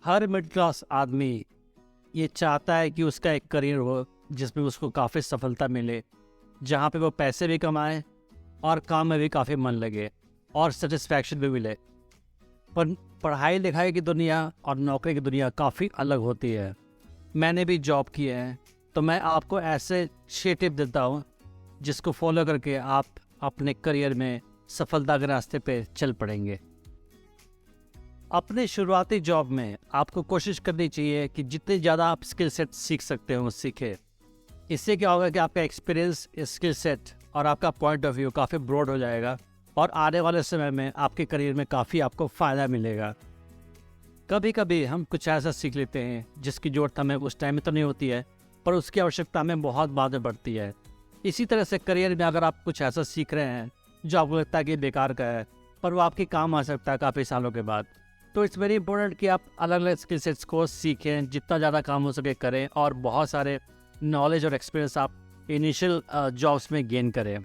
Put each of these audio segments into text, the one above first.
हर middle class आदमी ये चाहता है कि उसका एक करियर हो जिसमें उसको काफ़ी सफलता मिले, जहाँ पे वो पैसे भी कमाए और काम में भी काफ़ी मन लगे और सेटिस्फैक्शन भी मिले। पर पढ़ाई लिखाई की दुनिया और नौकरी की दुनिया काफ़ी अलग होती है। मैंने भी जॉब की है, तो मैं आपको ऐसे 6 टिप देता हूँ जिसको फॉलो करके आप अपने करियर में सफलता के रास्ते पे चल पड़ेंगे। अपने शुरुआती जॉब में आपको कोशिश करनी चाहिए कि जितने ज़्यादा आप स्किल सेट सीख सकते हो सीखें। इससे क्या होगा कि आपका एक्सपीरियंस, स्किल सेट और आपका पॉइंट ऑफ व्यू काफ़ी ब्रॉड हो जाएगा और आने वाले समय में आपके करियर में काफ़ी आपको फ़ायदा मिलेगा। कभी कभी हम कुछ ऐसा सीख लेते हैं जिसकी ज़रूरत हमें उस टाइम में तो नहीं होती है, पर उसकी आवश्यकता हमें बहुत बाद में पड़ती है। इसी तरह से करियर में अगर आप कुछ ऐसा सीख रहे हैं जो आपको लगता है कि बेकार का है, पर वो आपके काम आ सकता है काफ़ी सालों के बाद, तो इट्स वेरी इंपॉर्टेंट कि आप अलग अलग स्किल सेट्स को सीखें, जितना ज़्यादा काम हो सके करें और बहुत सारे नॉलेज और एक्सपीरियंस आप इनिशियल जॉब्स में गेन करें।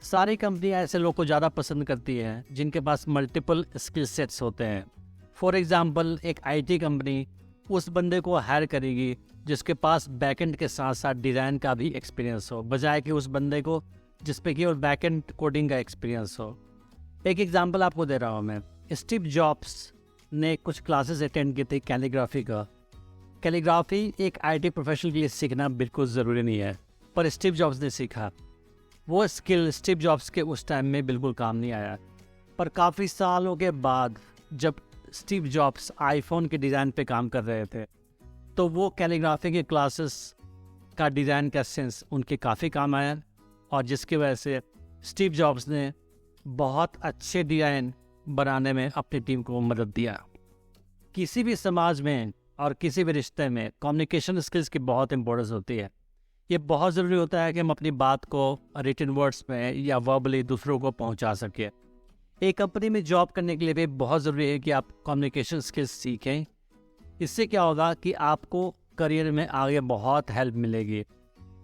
सारी कंपनियां ऐसे लोग को ज़्यादा पसंद करती हैं जिनके पास मल्टीपल स्किल सेट्स होते हैं। फॉर एग्जांपल, एक आईटी कंपनी उस बंदे को हायर करेगी जिसके पास बैकएंड के साथ साथ डिज़ाइन का भी एक्सपीरियंस हो, बजाय कि उस बंदे को जिस पे केवल बैकएंड कोडिंग का एक्सपीरियंस हो। एक एग्जांपल आपको दे रहा हूँ मैं। स्टीव जॉब्स ने कुछ क्लासेस अटेंड की थी कैलीग्राफी का। कैलीग्राफी एक आईटी प्रोफेशनल के लिए सीखना बिल्कुल ज़रूरी नहीं है, पर स्टीव जॉब्स ने सीखा। वो स्किल स्टीव जॉब्स के उस टाइम में बिल्कुल काम नहीं आया, पर काफ़ी सालों के बाद जब स्टीव जॉब्स आईफोन के डिज़ाइन पे काम कर रहे थे, तो वो कैलीग्राफी के क्लासेस का डिज़ाइन का सेंस उनके काफ़ी काम आया और जिसकी वजह से स्टीव जॉब्स ने बहुत अच्छे डिज़ाइन बनाने में अपनी टीम को मदद दिया। किसी भी समाज में और किसी भी रिश्ते में कम्युनिकेशन स्किल्स की बहुत इंपॉर्टेंस होती है। ये बहुत ज़रूरी होता है कि हम अपनी बात को रिटन वर्ड्स में या वर्बली दूसरों को पहुंचा सकें। एक कंपनी में जॉब करने के लिए भी बहुत ज़रूरी है कि आप कम्युनिकेशन स्किल्स सीखें। इससे क्या होगा कि आपको करियर में आगे बहुत हेल्प मिलेगी।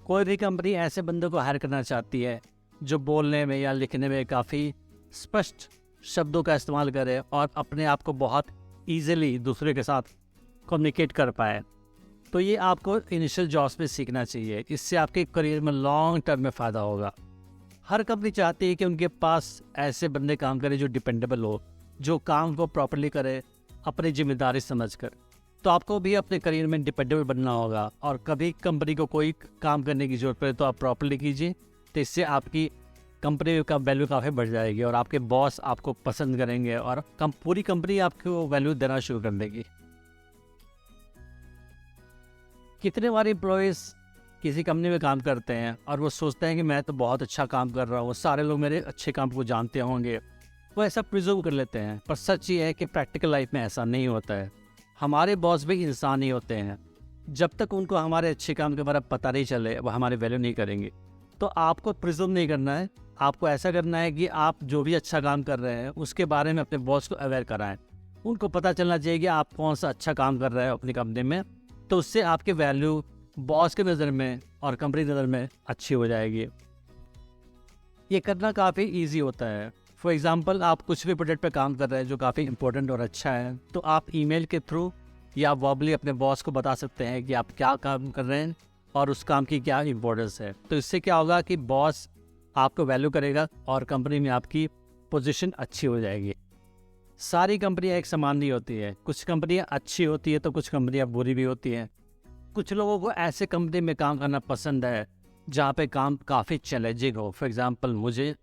कोई भी कंपनी ऐसे बंदे को हायर करना चाहती है जो बोलने में या लिखने में काफ़ी स्पष्ट शब्दों का इस्तेमाल करे और अपने आप को बहुत ईजिली दूसरे के साथ कम्युनिकेट कर पाए। तो ये आपको इनिशियल जॉब्स में सीखना चाहिए। इससे आपके करियर में लॉन्ग टर्म में फ़ायदा होगा। हर कंपनी चाहती है कि उनके पास ऐसे बंदे काम करें जो डिपेंडेबल हो, जो काम को प्रॉपर्ली करे अपनी जिम्मेदारी समझकर। तो आपको भी अपने करियर में डिपेंडेबल बनना होगा और कभी कंपनी को कोई काम करने की ज़रूरत पड़े तो आप प्रॉपर्ली कीजिए। तो इससे आपकी कंपनी का वैल्यू काफ़ी बढ़ जाएगी और आपके बॉस आपको पसंद करेंगे और पूरी कंपनी आपको वैल्यू देना शुरू कर देगी। कितने बार एम्प्लॉयज़ किसी कंपनी में काम करते हैं और वो सोचते हैं कि मैं तो बहुत अच्छा काम कर रहा हूँ, सारे लोग मेरे अच्छे काम को जानते होंगे, वो ऐसा प्रिज्यूम कर लेते हैं। पर सच ये है कि प्रैक्टिकल लाइफ में ऐसा नहीं होता है। हमारे बॉस भी इंसान ही होते हैं। जब तक उनको हमारे अच्छे काम के बारे में पता नहीं चले, वो हमारी वैल्यू नहीं करेंगे। तो आपको प्रिज्यूम नहीं करना है, आपको ऐसा करना है कि आप जो भी अच्छा काम कर रहे हैं उसके बारे में अपने बॉस को अवेयर कराएं। उनको पता चलना चाहिए कि आप कौन सा अच्छा काम कर रहे हैं अपनी कंपनी में। तो उससे आपकी वैल्यू बॉस के नज़र में और कंपनी की नज़र में अच्छी हो जाएगी। ये करना काफ़ी ईजी होता है। फॉर एग्जांपल, आप कुछ भी प्रोजेक्ट पे काम कर रहे हैं जो काफ़ी इंपॉर्टेंट और अच्छा है, तो आप ईमेल के थ्रू या वर्बली अपने बॉस को बता सकते हैं कि आप क्या काम कर रहे हैं और उस काम की क्या इंपॉर्टेंस है। तो इससे क्या होगा कि बॉस आपको वैल्यू करेगा और कंपनी में आपकी पोजीशन अच्छी हो जाएगी। सारी कंपनियां एक समान नहीं होती है। कुछ कंपनियां अच्छी होती है तो कुछ कंपनियां बुरी भी होती हैं। कुछ लोगों को ऐसे कंपनी में काम करना पसंद है जहाँ पे काम काफ़ी चैलेंजिंग हो, फॉर एग्जांपल मुझे।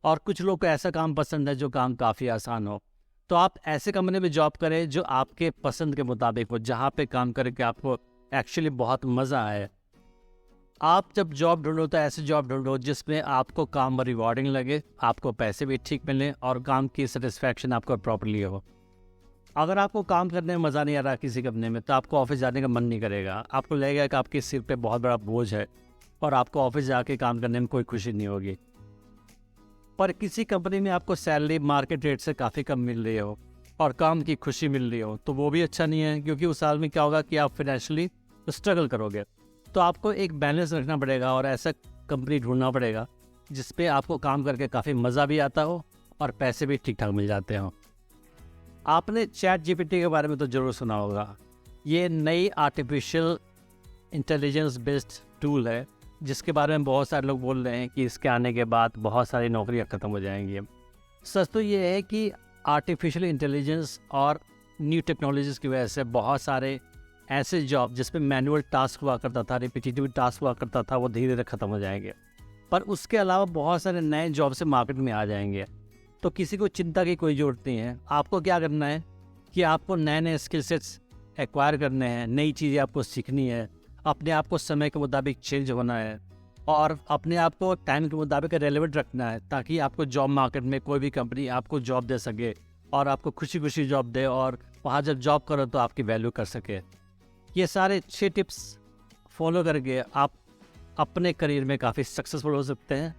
और कुछ लोगों को ऐसा काम पसंद है जो काम काफ़ी आसान हो। तो आप ऐसे कंपनी में जॉब करें जो आपके पसंद के मुताबिक हो, जहाँ पे काम करके आपको एक्चुअली बहुत मज़ा आए। आप जब जॉब ढूंढो तो ऐसे जॉब ढूंढो जिसमें आपको काम रिवॉर्डिंग लगे, आपको पैसे भी ठीक मिले और काम की सेटिस्फैक्शन आपको प्रॉपर्ली हो। अगर आपको काम करने में मज़ा नहीं आ रहा किसी कंपनी में, तो आपको ऑफिस जाने का मन नहीं करेगा। आपको लगेगा कि आपके सिर पे बहुत बड़ा बोझ है और आपको ऑफिस जाके काम करने में कोई खुशी नहीं होगी। पर किसी कंपनी में आपको सैलरी मार्केट रेट से काफ़ी कम मिल रही हो और काम की खुशी मिल रही हो, तो वो भी अच्छा नहीं है, क्योंकि उस साल में क्या होगा कि आप फाइनेंशियली स्ट्रगल करोगे। तो आपको एक बैलेंस रखना पड़ेगा और ऐसा कंपनी ढूंढना पड़ेगा जिस पे आपको काम करके काफ़ी मज़ा भी आता हो और पैसे भी ठीक ठाक मिल जाते हों। आपने चैट जीपीटी के बारे में तो ज़रूर सुना होगा। ये नई आर्टिफिशियल इंटेलिजेंस बेस्ड टूल है जिसके बारे में बहुत सारे लोग बोल रहे हैं कि इसके आने के बाद बहुत सारी नौकरियां ख़त्म हो जाएंगी। सच तो ये है कि आर्टिफिशियल इंटेलिजेंस और न्यू टेक्नोलॉजीज़ की वजह से बहुत सारे ऐसे जॉब जिसमें मैनुअल टास्क हुआ करता था, रिपीटेटिव टास्क हुआ करता था, वो धीरे धीरे ख़त्म हो जाएंगे। पर उसके अलावा बहुत सारे नए जॉब से मार्केट में आ जाएंगे। तो किसी को चिंता की कोई ज़रूरत नहीं है। आपको क्या करना है कि आपको नए नए स्किल सेट्स एक्वायर करने हैं, नई चीज़ें आपको सीखनी है, अपने आप को समय के मुताबिक चेंज होना है और अपने आप को टाइम के मुताबिक रेलेवेंट रखना है, ताकि आपको जॉब मार्केट में कोई भी कंपनी आपको जॉब दे सके और आपको खुशी खुशी जॉब दे और वहाँ जब जॉब करो तो आपकी वैल्यू कर सके। ये सारे 6 टिप्स फॉलो करके आप अपने करियर में काफ़ी सक्सेसफुल हो सकते हैं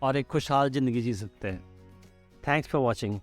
और एक खुशहाल ज़िंदगी जी सकते हैं। Thanks for watching.